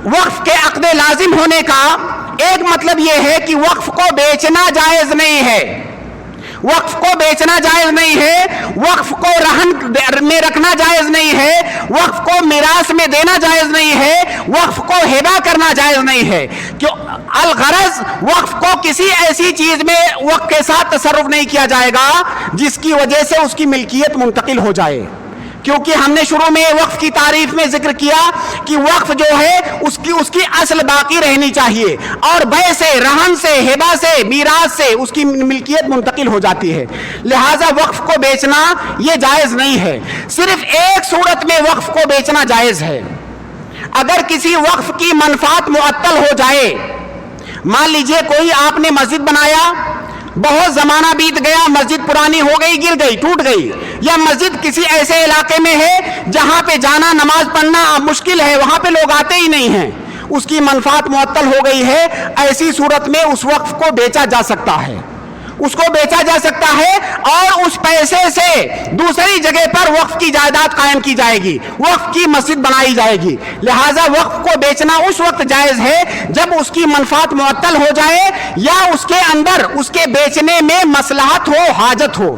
وقف کے عقد لازم ہونے کا ایک مطلب یہ ہے کہ وقف کو بیچنا جائز نہیں ہے، وقف کو بیچنا جائز نہیں ہے، وقف کو رہن میں رکھنا جائز نہیں ہے، وقف کو میراث میں دینا جائز نہیں ہے، وقف کو ہبہ کرنا جائز نہیں ہے، کہ الغرض وقف کو کسی ایسی چیز میں وقف کے ساتھ تصرف نہیں کیا جائے گا جس کی وجہ سے اس کی ملکیت منتقل ہو جائے، کیونکہ ہم نے شروع میں وقف کی تعریف میں ذکر کیا کہ وقف جو ہے اس کی اصل باقی رہنی چاہیے، اور بے سے، رہن سے، ہبہ سے، میراث سے اس کی ملکیت منتقل ہو جاتی ہے، لہذا وقف کو بیچنا یہ جائز نہیں ہے۔ صرف ایک صورت میں وقف کو بیچنا جائز ہے، اگر کسی وقف کی منفعت معطل ہو جائے، مان لیجئے کوئی آپ نے مسجد بنایا، بہت زمانہ بیت گیا، مسجد پرانی ہو گئی، گر گئی، ٹوٹ گئی، یا مسجد کسی ایسے علاقے میں ہے جہاں پہ جانا، نماز پڑھنا مشکل ہے، وہاں پہ لوگ آتے ہی نہیں ہیں، اس کی منفعت معطل ہو گئی ہے، ایسی صورت میں اس وقف کو بیچا جا سکتا ہے، اس کو بیچا جا سکتا ہے، اور اس پیسے سے دوسری جگہ پر وقف کی جائیداد قائم کی جائے گی، وقف کی مسجد بنائی جائے گی، لہذا وقف کو بیچنا اس وقت جائز ہے جب اس کی منفعت معطل ہو جائے یا اس کے اندر اس کے بیچنے میں مصلحت ہو، حاجت ہو۔